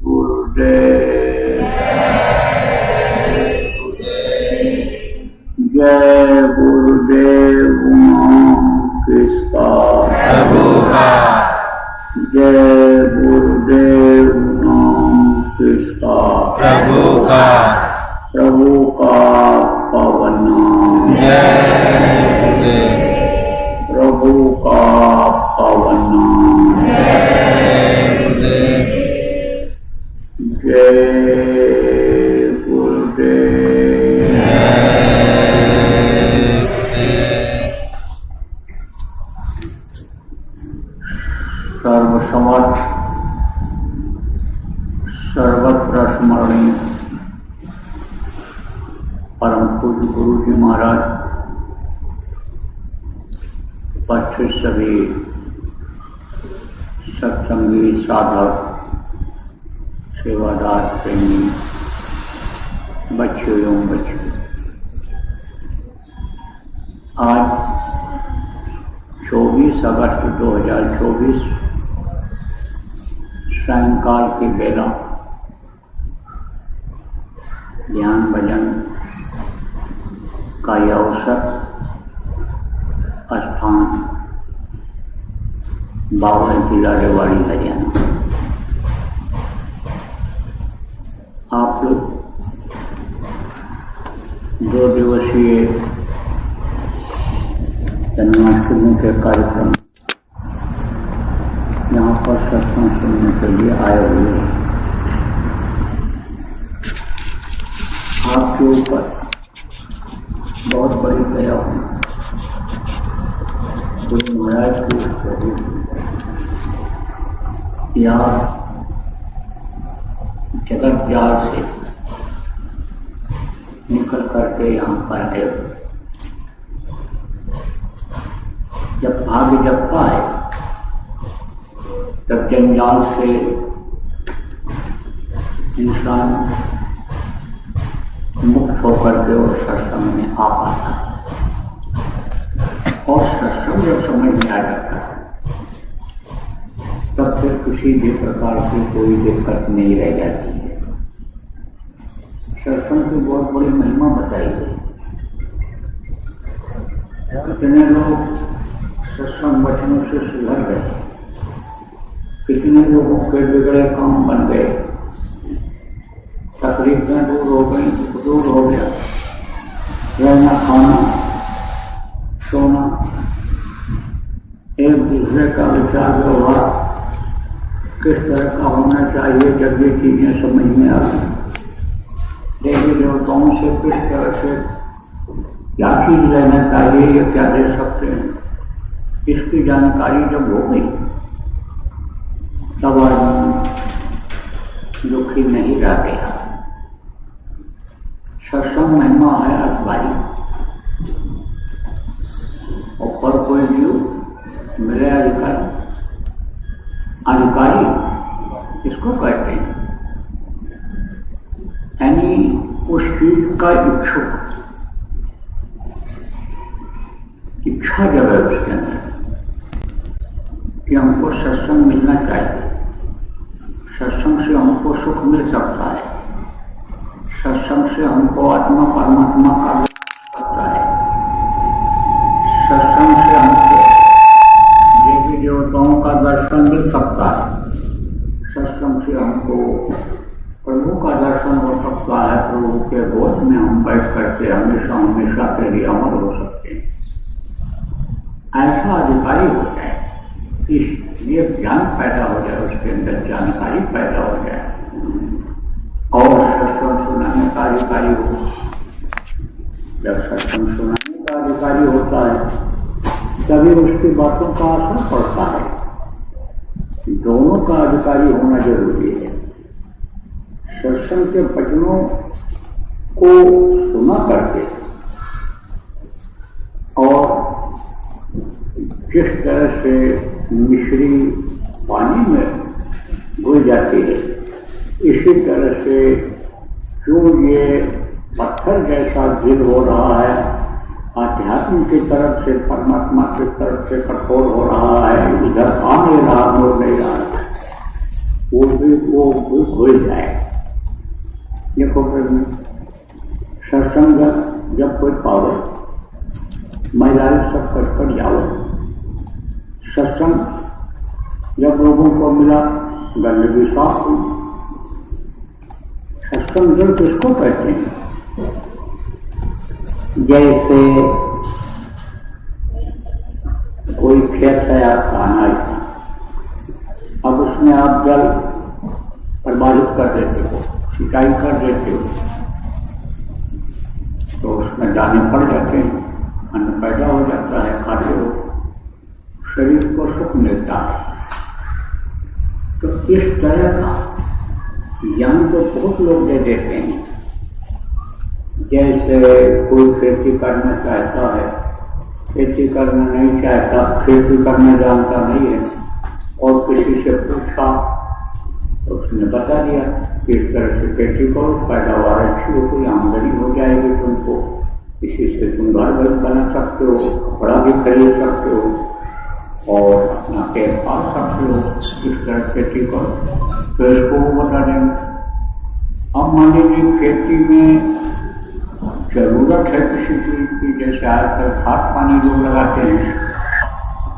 गुरुदेव। जय गुरुदेव किसका प्रभु का। जय गुरुदेव किसका प्रभु का। प्रभु का पावन नाम। जय गुरुदेव। प्रभु का पावन नाम। जय गुरुदेव। जय गुरुदेव। सर्वसमर्थ सर्वत्र स्मरणीय परम पूज्य गुरु जी महाराज, उपस्थित सभी सत्संगी साधक सेवादार प्रेमी बच्चों एवं बच्चों, आज 24 अगस्त 2024 सायंकाल की बेला ध्यान भजन का यह अवसर स्थान बावल जिला रेवाड़ी हरियाणा। आप लोग 2 दिवसीय जन्माष्टमी के कार्यक्रम यहाँ पर सत्संग सुनने के लिए आए हुए हैं। आपके ऊपर बहुत बड़ी दया हुई। गुरु महाराज की या जगत जाल से निकल करके यहाँ पर आए। जब भाग्य जपता है तब जंजाल से इंसान मुक्त होकर के और सत्संग में आ पाता है। और सत्संग जब समझ में आ जाता है तब फिर किसी भी प्रकार की कोई दिक्कत नहीं रह जाती है। सत्संग की बहुत बड़ी महिमा बताई गई। कितने लोग सत्संग वचनों से सुधर गए, कितने लोगों के बिगड़े काम बन गए, तकलीफें दूर हो गई, दूर हो गया, रहना खाना सोना, एक दूसरे का विचार व्यवहार किस तरह का होना चाहिए जब ये चीजें समझ में आ गई। देवी देवताओं से किस तरह से क्या चीज रहना चाहिए या क्या दे सकते हैं, इसकी जानकारी जब हो गई तब आदमी दुखी नहीं रह गया। सत्संग महिमा है अखबारी। और पर कोई जीव मेरे अधिकारी अधिकारी इसको कहते हैं, यानी उस चीज का इच्छुक, इच्छा जब है उसके अंदर कि हमको सत्संग मिलना चाहिए, सत्संग से हमको सुख मिल सकता है, सत्संग से हमको आत्मा परमात्मा का सकता है, सत्संग से हमको देवी देवताओं का दर्शन मिल सकता है, सत्संग से हमको प्रभु का दर्शन हो सकता है, प्रभु के गोद में हम बैठ करके हमेशा हमेशा के लिए अमर हो सकते हैं। ऐसा अधिकारी होता है, इसलिए ज्ञान पैदा हो जाए, उसके अंदर जानकारी पैदा हो जाए और सत्संग सुनाने का अधिकारी हो। जब सत्संग सुनाने का अधिकारी होता है तभी उसकी बातों का असर पड़ता है। दोनों का अधिकारी होना जरूरी है। सत्संग के वचनों को सुना करके और जिस तरह से मिश्री पानी में घुल जाती है, इसी तरह से जो ये पत्थर जैसा दिल हो रहा है, आध्यात्म की तरफ से परमात्मा की तरफ से कठोर हो रहा है, इधर आ नहीं रहा, हो नहीं रहा है, मिला, गंदगी साफ हुई। सत्संग जल किसको कहते हैं? जैसे कोई खेत है आपका अनाज का, अब उसमें आप जल प्रवाहित कर देते हो, सिंचाई कर देते हो, तो उसमें दाने पड़ जाते हैं, अन्न पैदा हो जाता है, खाते हो, शरीर को सुख मिलता है। तो इस तरह का ज्ञान तो बहुत लोग दे देते हैं। जैसे कोई खेती करना चाहता है, खेती करना नहीं चाहता, खेती करना जानता नहीं है, और किसी से पूछा तो उसने बता दिया किस तरह से खेती करो, पैदावार अच्छी हो, कोई आमदनी हो जाएगी तुमको, इसी से तुम घर घर बना सकते हो, कपड़ा भी खरीद सकते हो और अपना पेट पाल सकते हो, इस तरह खेती करो। तो इसको वो बता देंगे। अब मान लीजिए खेती में जरूरत है किसी चीज की, जैसे आजकल खाद पानी लोग लगाते हैं,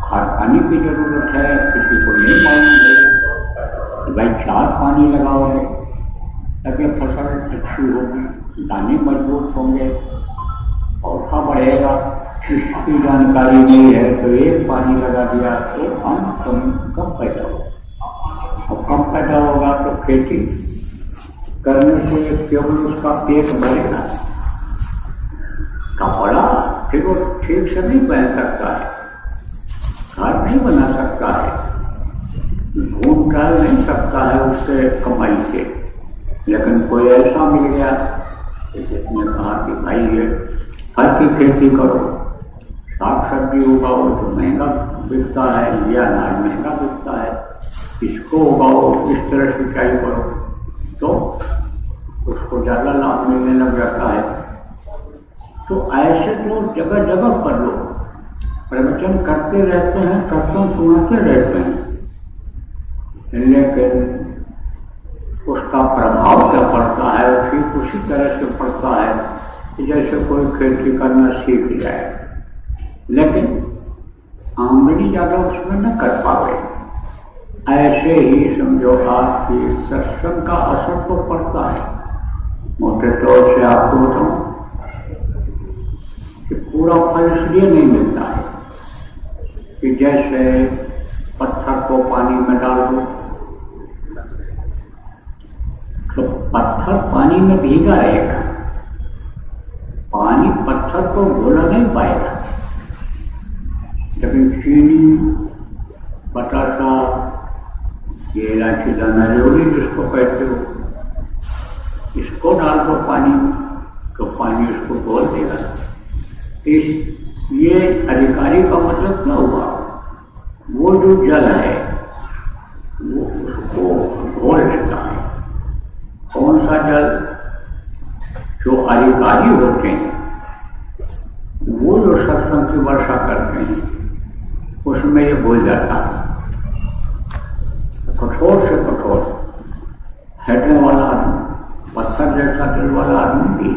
खाद पानी की जरूरत है, किसी को नहीं मालूम है भाई चार पानी लगाओगे तभी फसल अच्छी होगी, दाने मजबूत होंगे, पौधा बढ़ेगा। इसकी जानकारी नहीं है तो एक पानी लगा दिया तो कम पैदा होगा, और कम पैदा होगा तो खेती करने से केवल उसका पेट बढ़ेगा, कपड़ा फिर वो ठीक से नहीं पहन सकता है, घर नहीं बना सकता है, घूम टहल नहीं सकता है उससे कमाई से। लेकिन कोई ऐसा मिल गया जिसने कहा कि भाई ये फल की खेती करो, साग सब्जी उगाओ तो महंगा बिकता है, या अनाज महंगा बिकता है, इसको उगाओ, इस तरह सिंचाई करो, तो उसको ज़्यादा लाभ मिलने लग जाता है। तो ऐसे तो जगह जगह पर लोग प्रवचन करते रहते हैं, सत्संग सुनाते रहते हैं, लेकिन उसका प्रभाव क्या पड़ता है? ठीक उसी तरह से पड़ता है कि जैसे कोई खेती करना सीख जाए, लेकिन आमदनी ज़्यादा उसमें न कर पावे। ऐसे ही समझो आपकी सत्संग का असर तो पड़ता है। मोटे तौर से आपको बताऊं कि पूरा फल इसलिए नहीं मिलता है कि जैसे पत्थर को पानी में डाल दो तो पत्थर पानी में भीगा रहेगा, पानी पत्थर को घोला नहीं पाएगा। लेकिन चीनी, बतासा, ये इलायची दाना, रेवड़ी जिसको कहते हो, इसको डाल दो पानी में तो पानी इसको घोल देगा। ये अधिकारी का मतलब क्या हुआ? वो जो जल है वो उसको घोल देता है। कौन सा जल? जो अधिकारी होते हैं वो जो सत्संग की वर्षा करते हैं उसमें ये भूल जाता है। कठोर से कठोर हटने वाला आदमी, पत्थर जैसा दिल वाला आदमी भी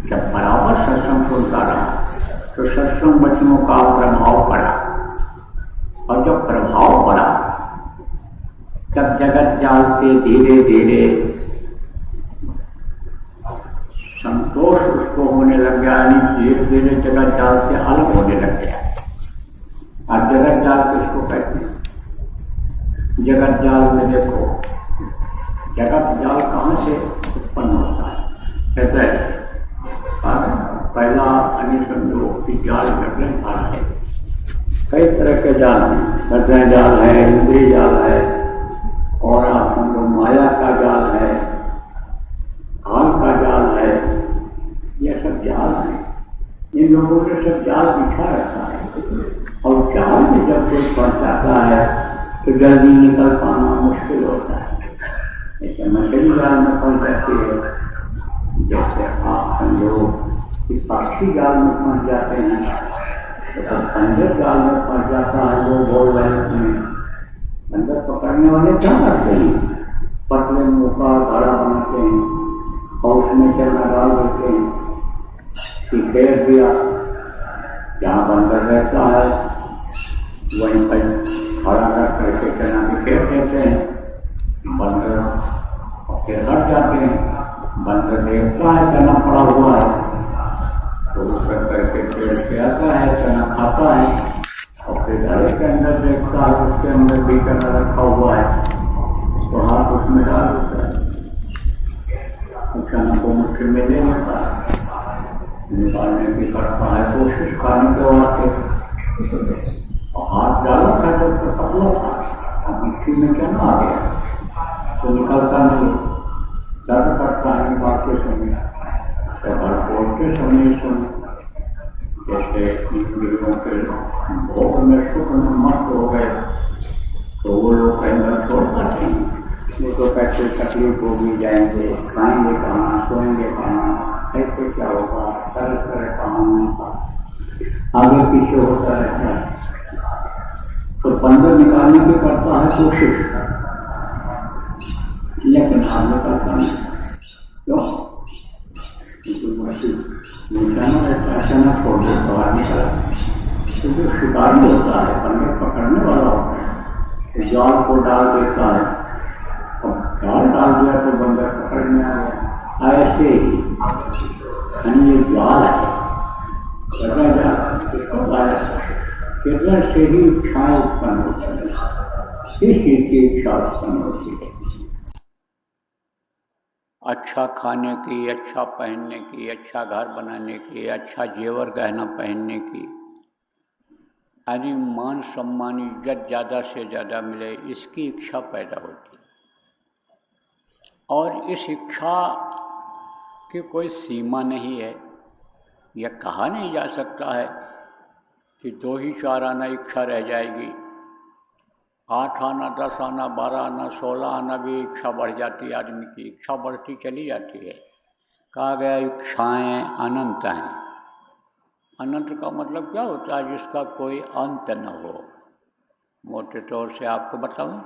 जब बराबर सत्संग सुनता रहा तो सत्संग वचनों का प्रभाव पड़ा, और जब प्रभाव पड़ा तब जगत जाल से धीरे धीरे संतोष उसको होने लग गया, यानी धीरे धीरे जगत जाल से अलग होने लग गया। अब जगत जाल किसको कहते हैं? जगत जाल में देखो, जगत जाल कहाँ से उत्पन्न होता है? कहते हैं पहला अनुसंधो की जाल जगह जाल है। कई तरह के जाल हैं, सज्जन जाल है, इंद्रिय जाल है, और आप समझो माया का जाल है, काल का जाल है, ये सब जाल है। इन लोगों ने सब जाल बिछा रखा है, और जाल में जब कोई फंस जाता है तो जल्दी निकल पाना मुश्किल होता है। जैसे मछली जाल में फंस जाती है, जैसे आप समझो कि पक्षी जाल में फंस जाते हैं, तो पंजर जाल में फंस जाता है। वो बोल रहे हैं पंजर पकड़ने वाले क्या करते हैं? पतले मुँह का घड़ा बनाते हैं और उसमें चलना डाल देते हैं कि घेर दिया, जहाँ बंदर रहता है वहीं पर खड़ा कर करके लेते हैं बंदर और फिर हट जाते हैं। बंदर देखता है चना पड़ा हुआ है तो उतर करके पेड़ पे आता है, चना खाता है और फिर घड़े के अंदर देखता है उसके अंदर भी चना रखा हुआ है, तो हाथ उसमें डाल देता है, चना को मुट्ठी में ले लेता है, निकालने की करता है कोशिश खाने के वास्ते, और हाथ डाला था तो पतला था और मिट्टी में चना आ गया तो निकलता नहीं, दर्द करता है निकालते समय, तो घर पहुँचते समय जैसे इंद्रियों के भोग में सुख में मस्त हो गए तो वो लोग कहीं छोड़ पाते हैं। वो तो कैसे तकलीफ होगी, जाएंगे खाएंगे कहाँ, सोएंगे कहाँ, ऐसे क्या होगा, तरह तरह कहाँ आगे पीछे होता रहता है। तो बंदर निकालने की करता है कोशिश, लेकिन हाथ निकलता नहीं। क्यों? अचानक छोड़ दे बाहर निकला तो जो शिकारी होता है, बंदर पकड़ने वाला होता है, जाल को डाल देता है, जाल डाल दिया तो बंदर पकड़ने आ गया। ऐसे ही ये जाल है, किरण से ही इच्छाएं उत्पन्न होती है, इस चीज की इच्छा उत्पन्न होती है, अच्छा खाने की, अच्छा पहनने की, अच्छा घर बनाने की, अच्छा जेवर गहना पहनने की, यानी मान सम्मान इज्जत ज़्यादा से ज़्यादा मिले, इसकी इच्छा पैदा होती है। और इस इच्छा की कोई सीमा नहीं है, यह कहा नहीं जा सकता है कि 2 ही 4 आना इच्छा रह जाएगी, 8 आना, 10 आना, 12 आना, 16 आना भी इच्छा बढ़ जाती है, आदमी की इच्छा बढ़ती चली जाती है। कहा गया इच्छाएं अनंत हैं। अनंत का मतलब क्या होता है? जिसका कोई अंत न हो। मोटे तौर से आपको बताऊं,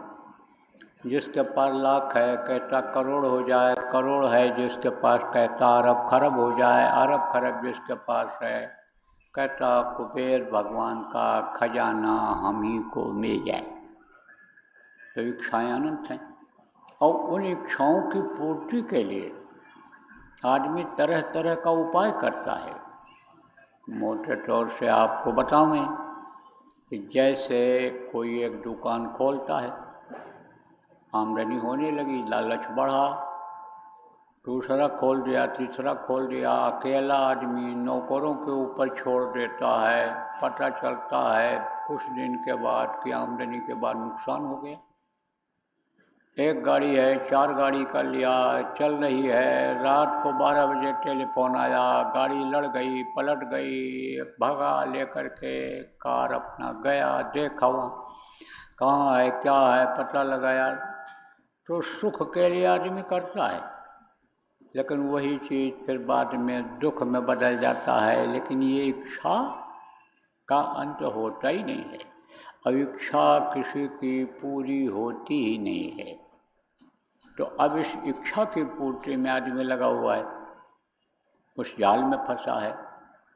जिसके पास लाख है कहता करोड़ हो जाए, करोड़ है जिसके पास कहता अरब खरब हो जाए, अरब खरब जिसके पास है कहता कुबेर भगवान का खजाना हम ही को मिल जाए। तो इच्छाएं अनंत हैं और उन इच्छाओं की पूर्ति के लिए आदमी तरह तरह का उपाय करता है। मोटे तौर से आपको बताऊं मैं कि जैसे कोई एक दुकान खोलता है, आमदनी होने लगी, लालच बढ़ा, दूसरा खोल दिया, तीसरा खोल दिया, अकेला आदमी नौकरों के ऊपर छोड़ देता है, पता चलता है कुछ दिन के बाद कि आमदनी के बाद नुकसान हो गया। एक गाड़ी है, 4 गाड़ी कर लिया, चल रही है, रात को 12 बजे टेलीफोन आया, गाड़ी लड़ गई, पलट गई, भगा लेकर के कार अपना गया, देखा वहाँ कहाँ है क्या है पता लगाया। तो सुख के लिए आदमी करता है, लेकिन वही चीज़ फिर बाद में दुख में बदल जाता है। लेकिन ये इच्छा का अंत होता ही नहीं है, अब इच्छा किसी की पूरी होती ही नहीं है। तो अब इस इच्छा की पूर्ति में आदमी लगा हुआ है, उस जाल में फंसा है,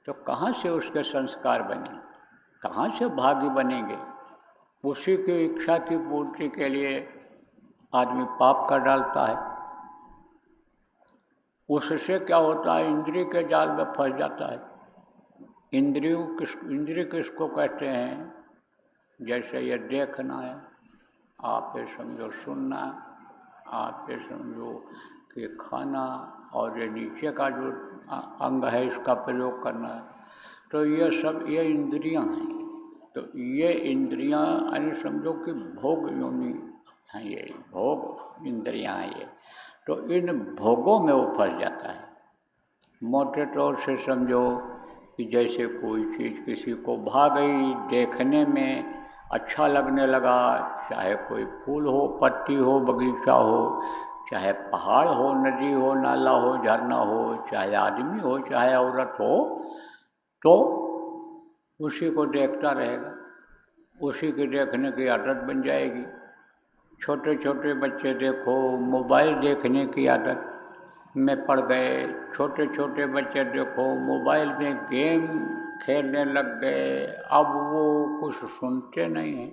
तो कहाँ से उसके संस्कार बने, कहाँ से भाग्य बनेंगे? उसी की इच्छा की पूर्ति के लिए आदमी पाप कर डालता है। उससे क्या होता है? इंद्रिय के जाल में फंस जाता है। इंद्रिय किसको कहते हैं? जैसे ये देखना है, आप ये समझो सुनना, आप ये समझो कि खाना, और ये नीचे का जो अंग है इसका प्रयोग करना है, तो ये सब ये इंद्रियां हैं। तो ये इंद्रियां यानी समझो कि भोग योनि हैं, ये भोग इंद्रियां हैं ये, तो इन भोगों में वो फंस जाता है। मोटे तौर से समझो कि जैसे कोई चीज़ किसी को भा गई, देखने में अच्छा लगने लगा, चाहे कोई फूल हो, पत्ती हो, बगीचा हो, चाहे पहाड़ हो, नदी हो, नाला हो, झरना हो, चाहे आदमी हो, चाहे औरत हो, तो उसी को देखता रहेगा, उसी के देखने की आदत बन जाएगी। छोटे छोटे बच्चे देखो मोबाइल देखने की आदत में पड़ गए, छोटे छोटे बच्चे देखो मोबाइल में गेम खेलने लग गए, अब वो कुछ सुनते नहीं हैं।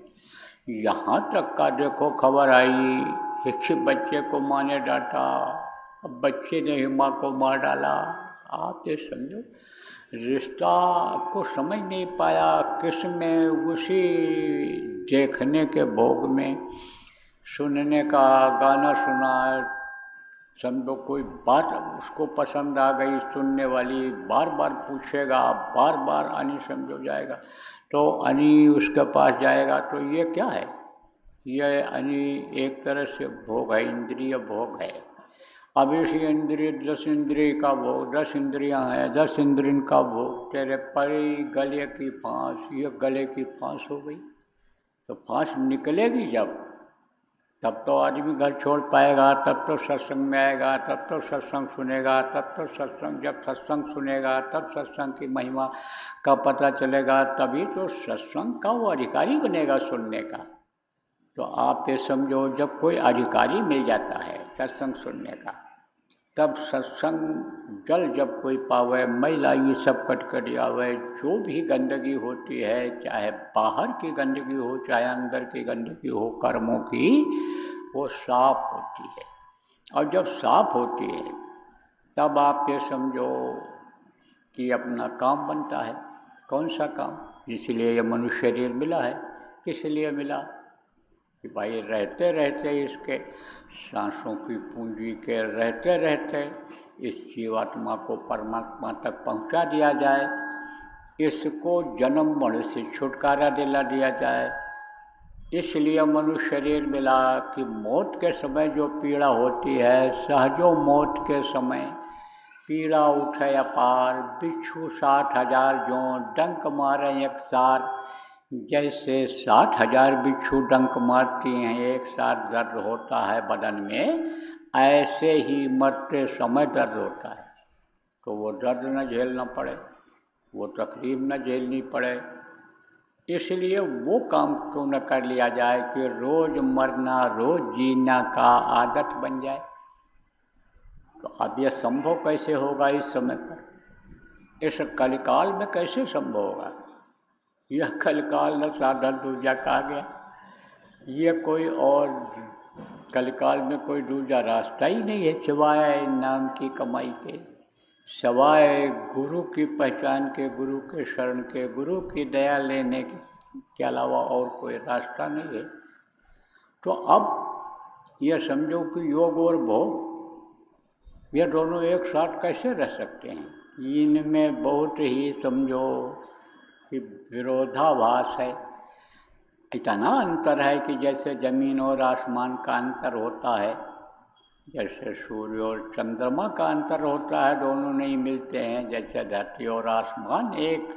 यहाँ तक का देखो खबर आई कि बच्चे को माँ ने डांटा, अब बच्चे ने ही माँ को मार डाला। आप ये समझो, रिश्ता को समझ नहीं पाया, किस में, उसी देखने के भोग में, सुनने का, गाना सुना, समझो कोई बात उसको पसंद आ गई, सुनने वाली बार बार पूछेगा, बार बार अनी समझो जाएगा, तो अनी उसके पास जाएगा। तो ये क्या है? यह अनी एक तरह से भोग है, इंद्रिय भोग है। अब इस इंद्रिय 10 इंद्रिय का भोग, 10 इंद्रियां हैं, 10 इंद्रियों का भोग, तेरे परी गले की फांस, ये गले की फांस हो गई। तो फांस निकलेगी जब, तब तो आदमी घर छोड़ पाएगा, तब तो सत्संग में आएगा, तब तो सत्संग सुनेगा, तब तो सत्संग, जब सत्संग सुनेगा तब सत्संग की महिमा का पता चलेगा, तभी तो सत्संग का वो अधिकारी बनेगा सुनने का। तो आप ये समझो, जब कोई अधिकारी मिल जाता है सत्संग सुनने का, तब सत्संग जल जब कोई पावे, मैला ये सब कटकटी आवे, जो भी गंदगी होती है, चाहे बाहर की गंदगी हो चाहे अंदर की गंदगी हो, कर्मों की, वो साफ होती है। और जब साफ होती है तब आप ये समझो कि अपना काम बनता है। कौन सा काम? इसलिए ये मनुष्य शरीर मिला है। किस लिए मिला? कि भाई रहते रहते इसके सांसों की पूंजी के रहते रहते इस जीवात्मा को परमात्मा तक पहुंचा दिया जाए, इसको जन्म मरण से छुटकारा दिला दिया जाए। इसलिए मनुष्य शरीर मिला कि मौत के समय जो पीड़ा होती है, सहजो मौत के समय पीड़ा उठे अपार, बिच्छू 60,000 जो डंक मारे एक सार, जैसे 60,000 बिच्छू डंक मारती हैं, एक साथ दर्द होता है बदन में, ऐसे ही मरते समय दर्द होता है। तो वो दर्द न झेलना पड़े, वो तकलीफ न झेलनी पड़े, इसलिए वो काम क्यों न कर लिया जाए कि रोज मरना रोज जीना का आदत बन जाए। तो अब यह संभव कैसे होगा इस समय पर? इस कलिकाल में कैसे संभव होगा? यह कलिकाल न साधन दूजा कहा गया, यह कोई और कलिकाल में कोई दूजा रास्ता ही नहीं है सिवाय नाम की कमाई के, सिवाय गुरु की पहचान के, गुरु के शरण के, गुरु की दया लेने के अलावा और कोई रास्ता नहीं है। तो अब यह समझो कि योग और भोग, यह दोनों एक साथ कैसे रह सकते हैं? इनमें बहुत ही समझो कि विरोधाभास है। इतना अंतर है कि जैसे जमीन और आसमान का अंतर होता है, जैसे सूर्य और चंद्रमा का अंतर होता है, दोनों नहीं मिलते हैं, जैसे धरती और आसमान एक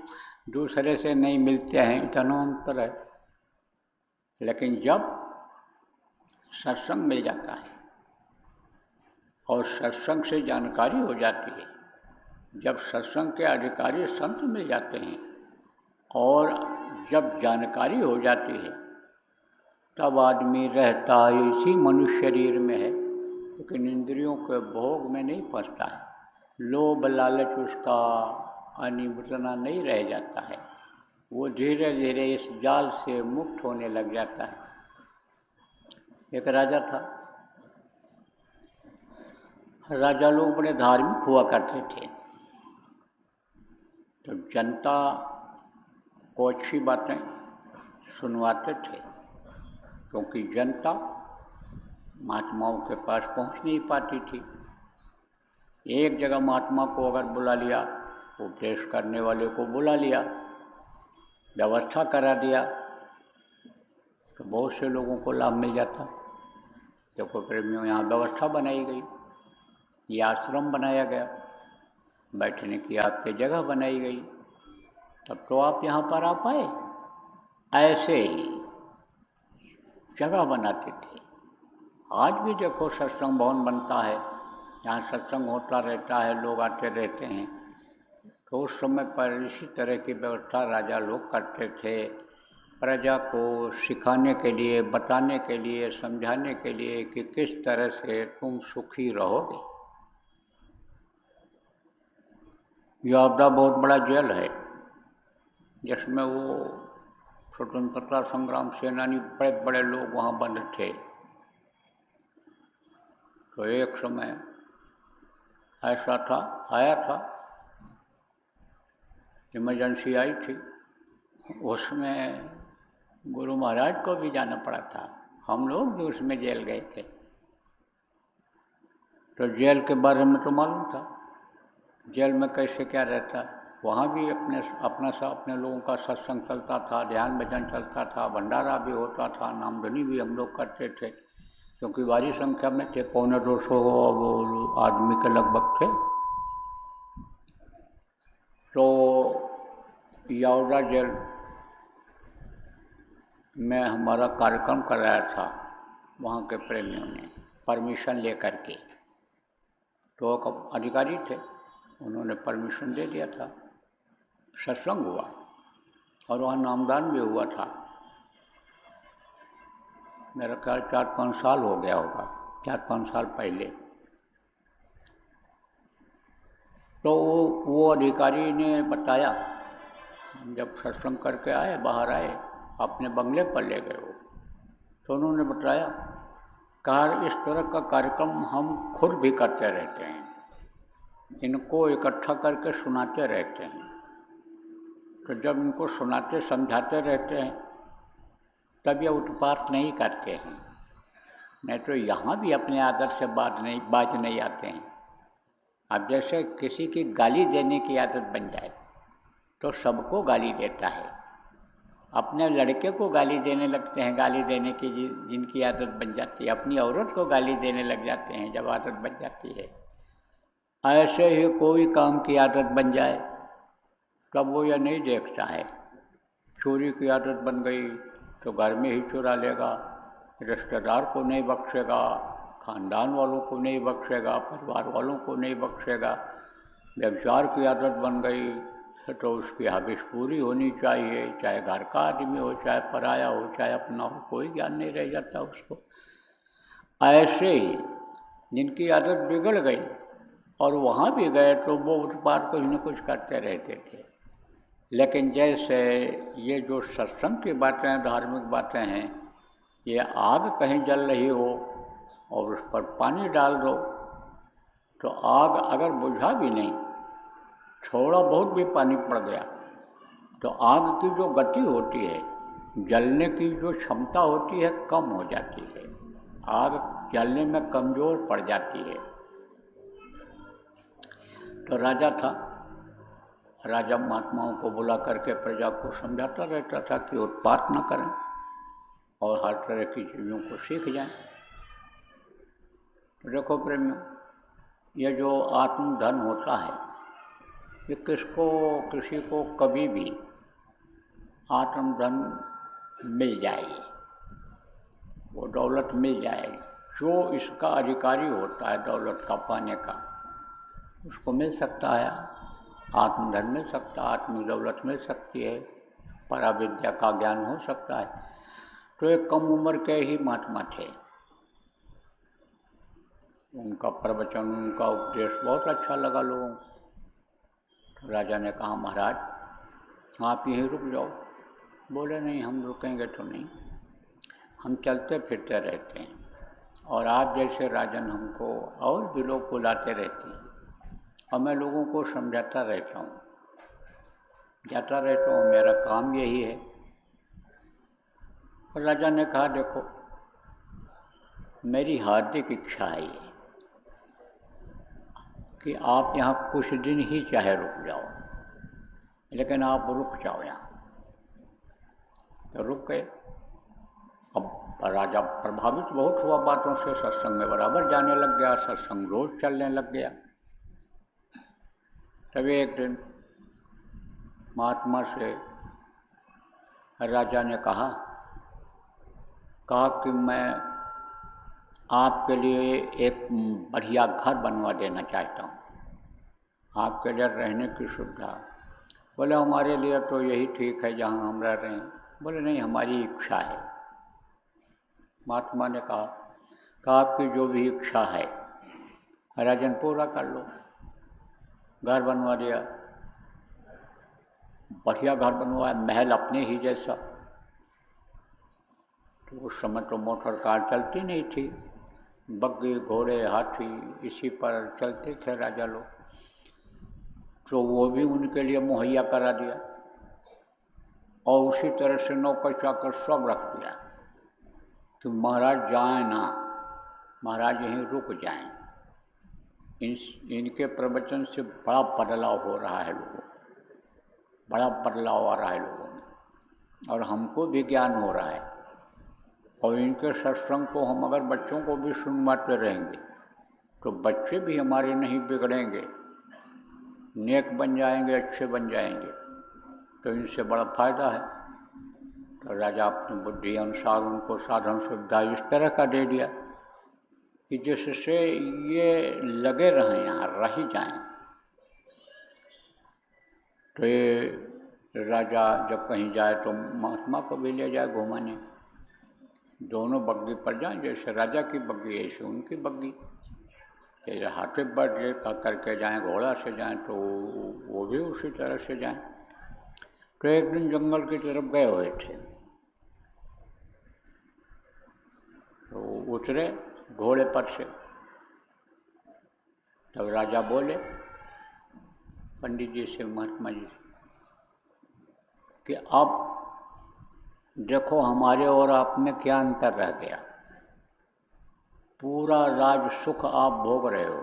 दूसरे से नहीं मिलते हैं, इतना अंतर है। लेकिन जब सत्संग मिल जाता है और सत्संग से जानकारी हो जाती है, जब सत्संग के अधिकारी संत मिल जाते हैं और जब जानकारी हो जाती है, तब आदमी रहता इसी मनुष्य शरीर में है, लेकिन इंद्रियों के भोग में नहीं फंसता है। लोभ लालच उसका अनिवृतना नहीं रह जाता है, वो धीरे धीरे इस जाल से मुक्त होने लग जाता है। एक राजा था, राजा लोग बड़े धार्मिक हुआ करते थे, तो जनता को अच्छी बातें सुनवाते थे, क्योंकि जनता महात्माओं के पास पहुंच नहीं पाती थी। एक जगह महात्मा को अगर बुला लिया, उपदेश करने वाले को बुला लिया, व्यवस्था करा दिया, तो बहुत से लोगों को लाभ मिल जाता। देखो प्रेमियों, यहाँ व्यवस्था बनाई गई, ये आश्रम बनाया गया, बैठने की आपकी जगह बनाई गई, तब तो आप यहाँ पर आ पाए। ऐसे ही जगह बनाते थे। आज भी देखो सत्संग भवन बनता है, यहाँ सत्संग होता रहता है, लोग आते रहते हैं। तो उस समय पर इसी तरह की व्यवस्था राजा लोग करते थे, प्रजा को सिखाने के लिए, बताने के लिए, समझाने के लिए कि किस तरह से तुम सुखी रहोगे। यह आपका बहुत बड़ा जेल है, जिसमें वो स्वतंत्रता संग्राम सेनानी बड़े बड़े लोग वहाँ बंद थे। तो एक समय ऐसा था, आया था, इमरजेंसी आई थी, उसमें गुरु महाराज को भी जाना पड़ा था। हम लोग भी उसमें जेल गए थे। तो जेल के बारे में तो मालूम था, जेल में कैसे क्या रहता। वहाँ भी अपने लोगों का सत्संग चलता था, ध्यान भजन चलता था, भंडारा भी होता था, नामधनी भी हम लोग करते थे, क्योंकि भारी संख्या में थे, 250 आदमी के लगभग थे। तो यावड़ा जेल में हमारा कार्यक्रम कराया था वहाँ के प्रेमियों ने परमिशन लेकर के। तो एक अधिकारी थे, उन्होंने परमिशन दे दिया था, सत्संग हुआ और वहाँ नामदान भी हुआ था। मेरा ख्याल 4-5 साल हो गया होगा, 4-5 साल पहले। तो वो अधिकारी ने बताया, जब सत्संग करके आए, बाहर आए, अपने बंगले पर ले गए वो, तो उन्होंने बताया, कहा इस तरह का कार्यक्रम हम खुद भी करते रहते हैं, इनको इकट्ठा करके सुनाते रहते हैं। तो जब इनको सुनाते समझाते रहते हैं तब ये उत्पात नहीं करते हैं, नहीं तो यहाँ भी अपने आदत से बाज नहीं आते हैं। अब जैसे किसी की गाली देने की आदत बन जाए तो सबको गाली देता है, अपने लड़के को गाली देने लगते हैं, गाली देने की जिनकी आदत बन जाती है, अपनी औरत को गाली देने लग जाते हैं जब आदत बन जाती है। ऐसे ही कोई काम की आदत बन जाए तब वो यह नहीं देखता है, चोरी की आदत बन गई तो घर में ही चुरा लेगा, रिश्तेदार को नहीं बख्शेगा, खानदान वालों को नहीं बख्शेगा, परिवार वालों को नहीं बख्शेगा। व्यभिचार की आदत बन गई तो उसकी हविश पूरी होनी चाहिए, चाहे घर का आदमी हो, चाहे पराया हो, चाहे अपना हो, कोई ज्ञान नहीं रह जाता उसको। ऐसे ही जिनकी आदत बिगड़ गई और वहाँ भी गए तो वो उत्पाद कुछ न कुछ करते रहते थे। लेकिन जैसे ये जो सत्संग की बातें, धार्मिक बातें हैं, ये आग कहीं जल रही हो और उस पर पानी डाल दो तो आग अगर बुझा भी नहीं, थोड़ा बहुत भी पानी पड़ गया तो आग की जो गति होती है, जलने की जो क्षमता होती है, कम हो जाती है, आग जलने में कमज़ोर पड़ जाती है। तो राजा था, राजा महात्माओं को बुला करके प्रजा को समझाता रहता था कि उत्पात न करें और हर तरह की चीज़ों को सीख जाएं। तो देखो प्रेमियों, ये जो आत्मधन होता है, ये किसी को कभी भी आत्मधन मिल जाए, वो दौलत मिल जाए, जो इसका अधिकारी होता है दौलत का पाने का, उसको मिल सकता है, आत्मधन मिल सकता है, आत्मिक दौलत मिल सकती है, पराविद्या का ज्ञान हो सकता है। तो एक कम उम्र के ही महात्मा थे, उनका प्रवचन, उनका उपदेश बहुत अच्छा लगा लोगों को। तो राजा ने कहा, महाराज आप यहीं रुक जाओ। बोले नहीं, हम रुकेंगे तो नहीं, हम चलते फिरते रहते हैं और आप जैसे राजन हमको और भी लोग बुलाते रहते हैं और मैं लोगों को समझाता रहता हूँ, जाता रहता हूँ, मेरा काम यही है। और राजा ने कहा, देखो मेरी हार्दिक इच्छा है ये कि आप यहाँ कुछ दिन ही चाहे रुक जाओ, लेकिन आप रुक जाओ यहाँ। तो रुक गए। अब राजा प्रभावित बहुत हुआ बातों से, सत्संग में बराबर जाने लग गया, सत्संग रोज चलने लग गया। तभी एक दिन महात्मा से राजा ने कहा कि मैं आपके लिए एक बढ़िया घर बनवा देना चाहता हूँ, आपके इधर रहने की सुविधा। बोले हमारे लिए तो यही ठीक है जहाँ हम रह रहे हैं। बोले नहीं, हमारी इच्छा है। महात्मा ने कहा आपकी जो भी इच्छा है राजन पूरा कर लो। घर बनवा दिया, बढ़िया घर बनवाया, महल अपने ही जैसा, तो उस समय तो मोटर कार चलती नहीं थी, बग्घी घोड़े हाथी इसी पर चलते थे राजा लोग, तो वो भी उनके लिए मुहैया करा दिया और उसी तरह से नौकर चाकर सब रख दिया कि महाराज जाएं ना, महाराज यहीं रुक जाएं। इनके प्रवचन से बड़ा बदलाव हो रहा है लोगों, बड़ा बदलाव आ रहा है लोगों में, और हमको भी ज्ञान हो रहा है। और इनके सत्संग को हम अगर बच्चों को भी सुनवाते रहेंगे तो बच्चे भी हमारे नहीं बिगड़ेंगे, नेक बन जाएंगे, अच्छे बन जाएंगे, तो इनसे बड़ा फायदा है। तो राजा अपनी बुद्धि अनुसार उनको साधन सुविधा इस तरह का दे दिया कि जिससे ये लगे रहें, यहाँ रह ही जाएं। तो ये राजा जब कहीं जाए तो महात्मा को भी ले जाए घुमाने, दोनों बग्घी पर जाएं, जैसे राजा की बग्घी ऐसे उनकी बग्घी, जैसे हाथी पर ले करके जाएं, घोड़ा से जाएं तो वो भी उसी तरह से जाएं। तो एक दिन जंगल की तरफ गए हुए थे, तो उतरे घोड़े पर से, तब राजा बोले पंडित जी से, महात्मा जी से, कि अब देखो हमारे और आप में क्या अंतर रह गया। पूरा राज सुख आप भोग रहे हो,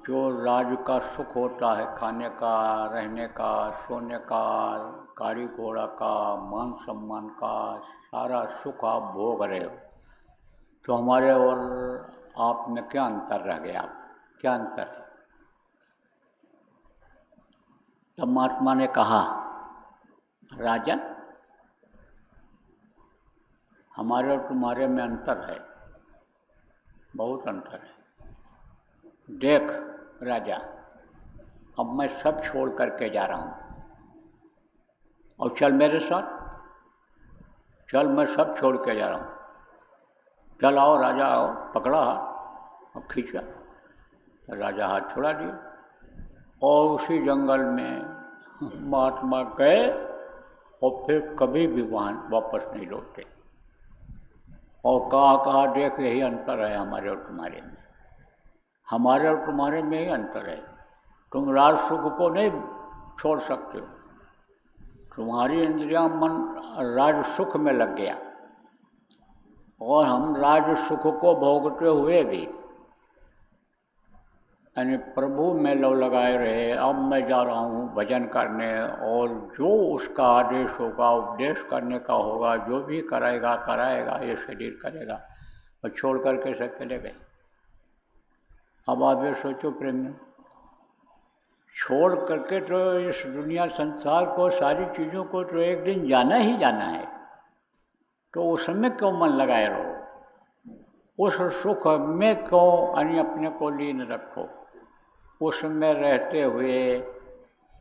जो राज का सुख होता है, खाने का, रहने का, सोने का, गाड़ी घोड़ा का, मान सम्मान का, सारा सुख आप भोग रहे हो, तो हमारे और आप में क्या अंतर रह गया, क्या अंतर है। तब महात्मा ने कहा, राजन हमारे और तुम्हारे में अंतर है, बहुत अंतर है। देख राजा, अब मैं सब छोड़ करके जा रहा हूँ, और चल मेरे साथ, चल मैं सब छोड़ के जा रहा हूँ, चल आओ राजा आओ। पकड़ा हाथ और खींचा, राजा हाथ छुड़ा दिया और उसी जंगल में महात्मा गए और फिर कभी भी वहाँ वापस नहीं लौटे। और कहा देख यही अंतर है हमारे और तुम्हारे में, हमारे और तुम्हारे में ही अंतर है। तुम राज सुख को नहीं छोड़ सकते हो, तुम्हारी इंद्रियां मन राज सुख में लग गया, और हम राज सुख को भोगते हुए भी यानी प्रभु में लव लगाए रहे। अब मैं जा रहा हूँ भजन करने, और जो उसका आदेश होगा, उपदेश करने का होगा, जो भी कराएगा कराएगा, ये शरीर करेगा, और छोड़ करके सब चले गए। अब आप ये सोचो प्रेम, छोड़ करके तो इस दुनिया संसार को, सारी चीज़ों को तो एक दिन जाना ही जाना है, तो उसमें क्यों मन लगाए रहो, उस सुख में क्यों यानी अपने को लीन रखो, उसमें रहते हुए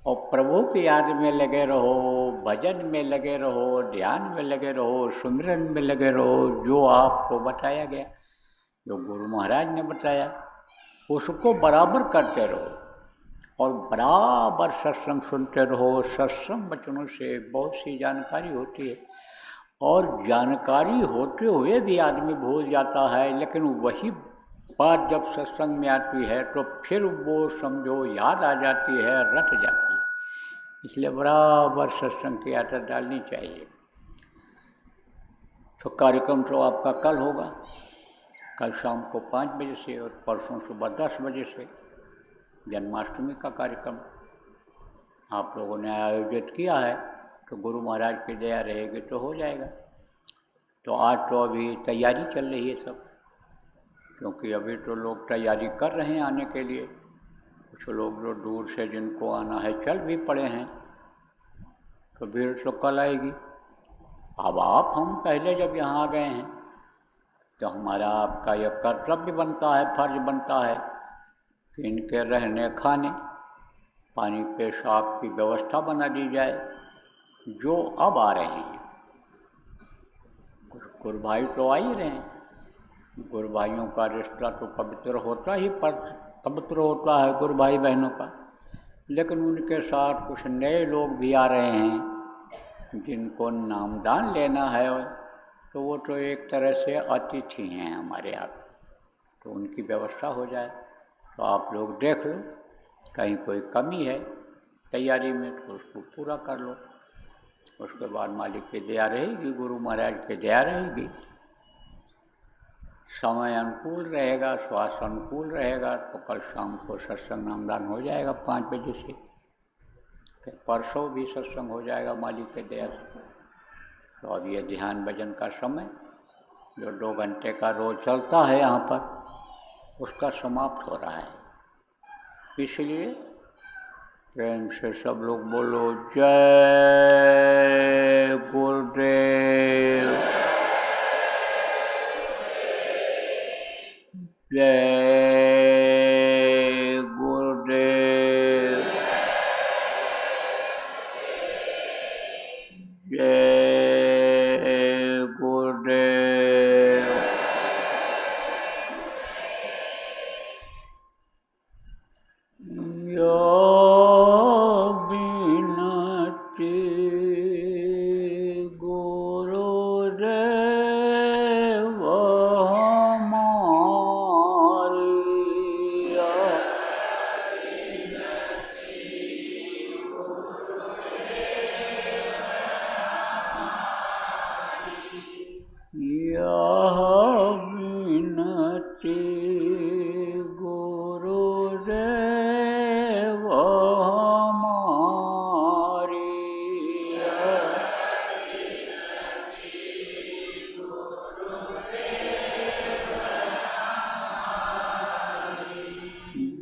और प्रभु की याद में लगे रहो, भजन में लगे रहो, ध्यान में लगे रहो, सुमिरन में लगे रहो। जो आपको बताया गया, जो गुरु महाराज ने बताया, उसको बराबर करते रहो और बराबर सत्संग सुनते रहो। सत्संग वचनों से बहुत सी जानकारी होती है, और जानकारी होते हुए भी आदमी भूल जाता है, लेकिन वही बात जब सत्संग में आती है तो फिर वो समझो याद आ जाती है, रट जाती है। इसलिए बराबर सत्संग की आदत डालनी चाहिए। तो कार्यक्रम तो आपका कल होगा, कल शाम को 5 बजे से, और परसों सुबह 10 बजे से जन्माष्टमी का कार्यक्रम आप लोगों ने आयोजित किया है, तो गुरु महाराज की दया रहेगी तो हो जाएगा। तो आज तो अभी तैयारी चल रही है सब, क्योंकि अभी तो लोग तैयारी कर रहे हैं आने के लिए। कुछ लोग जो दूर से जिनको आना है चल भी पड़े हैं, तो भीड़ तो कल आएगी। अब आप हम पहले जब यहाँ आ गए हैं तो हमारा आपका यह कर्तव्य बनता है, फर्ज बनता है कि इनके रहने खाने पानी पेशाब की व्यवस्था बना दी जाए। जो अब आ रहे हैं, कुछ गुरु भाई तो आ ही रहे हैं, गुरु भाइयों का रिश्ता तो पवित्र होता ही पवित्र होता है गुरु भाई बहनों का, लेकिन उनके साथ कुछ नए लोग भी आ रहे हैं जिनको नामदान लेना है, तो वो तो एक तरह से अतिथि हैं हमारे यहाँ, तो उनकी व्यवस्था हो जाए। तो आप लोग देख लो, कहीं कोई कमी है तैयारी में तो उसको पूरा कर लो। उसके बाद मालिक की दया रहेगी, गुरु महाराज की दया रहेगी, समय अनुकूल रहेगा, स्वास्थ्य अनुकूल रहेगा, तो कल शाम को सत्संग नामदान हो जाएगा 5 बजे से। फिर परसों भी सत्संग हो जाएगा मालिक के दया से। तो अब ये ध्यान भजन का समय जो 2 घंटे का रोज चलता है यहाँ पर, उसका समाप्त हो रहा है। इसलिए प्रेम से सब लोग बोलो जय गुरुदेव, जय गुरुदेव, जय गुरुदेव। यो बिनती गुरुदेव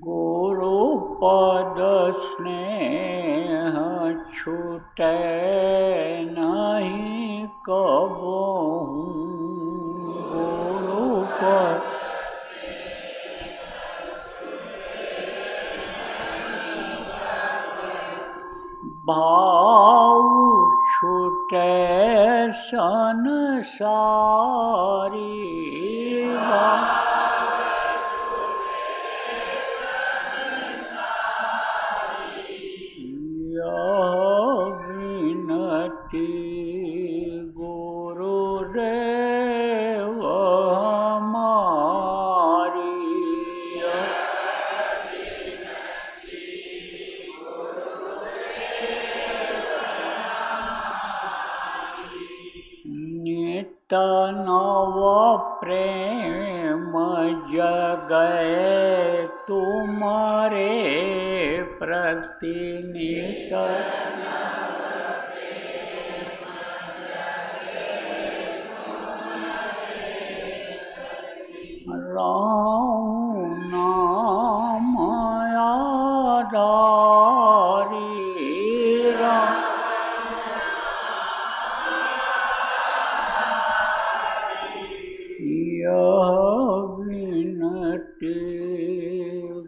गुरुपद स्नेह छूटे नहीं कबहू, गुरुपद भाव छूटे संसारी, विनती गुरुदेव हमारी। नित नव प्रेम जगै तुम्हारे प्रति, नित राम नाम आधारी, यह विनती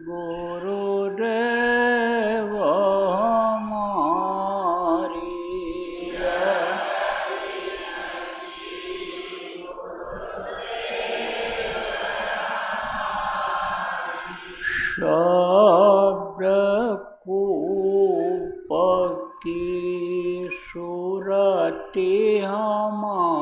गुरुदेव हमारी। शब्द कूप की सूरति हमारी,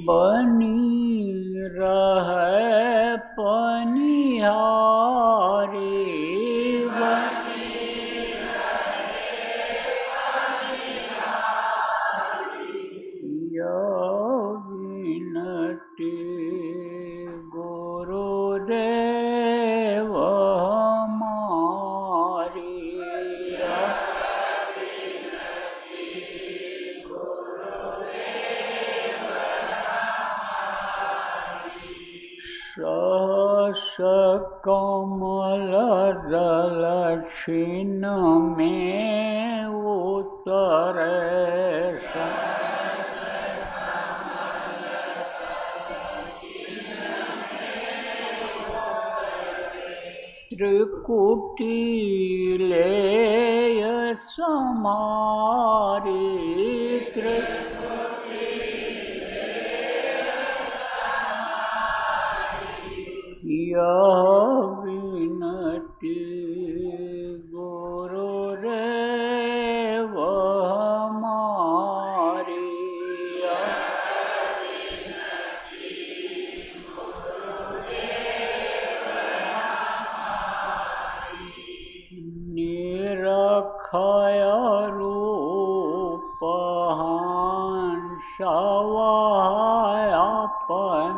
बनी रहे पनिहारी, विनती गुरुदेव हमारी। सहस कमल दल छिन्न में उतरे, त्रिकुटी लेय समारी, यह विनती अक्षय रूप हंसवाय अपनाए।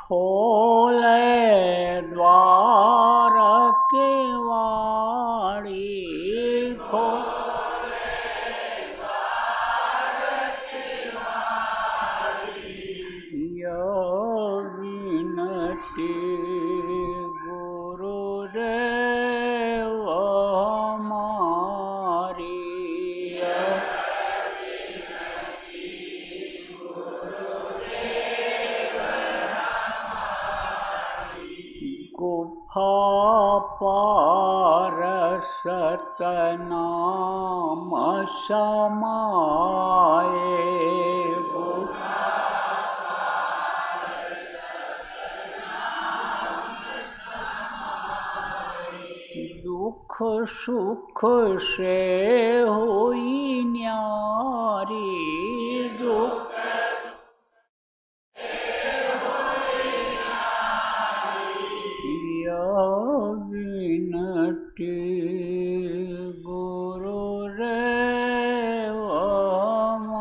खोले द्वार के वाणी खो विनती गुरुदेव हमारी। गुफा पार सतनाम समाये। दुख सुख से हुई न्यारी। दुख विनती गुरुदेव हमारी।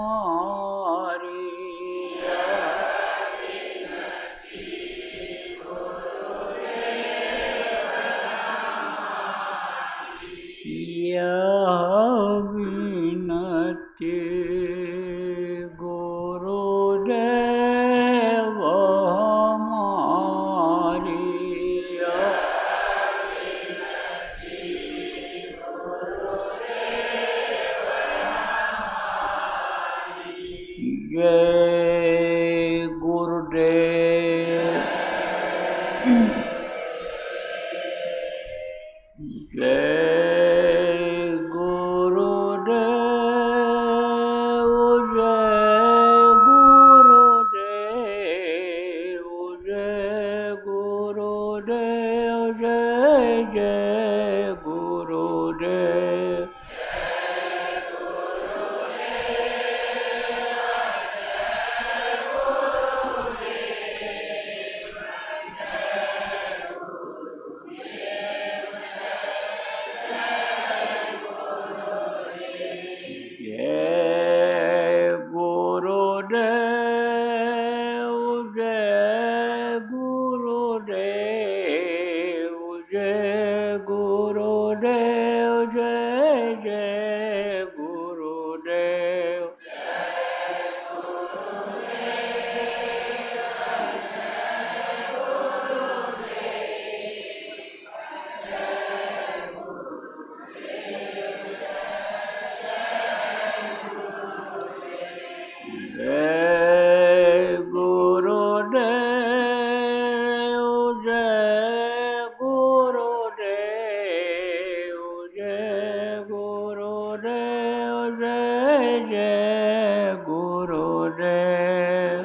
यह विनती गुरुदेव हमारी। जय गुरुदेव। जय गुरुदेव। जय गुरुदेव। जय गुरुदेव। जय जय गुरुदेव। जय गुरुदेव। जय गुरुदेव। जय गुरुदेव। जय जय गुरुदेव। जय गुरुदेव। जय गुरुदेव। जय गुरुदेव। जय जय गुरुदेव।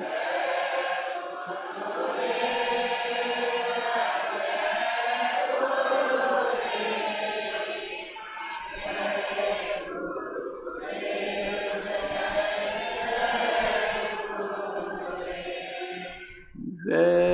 जय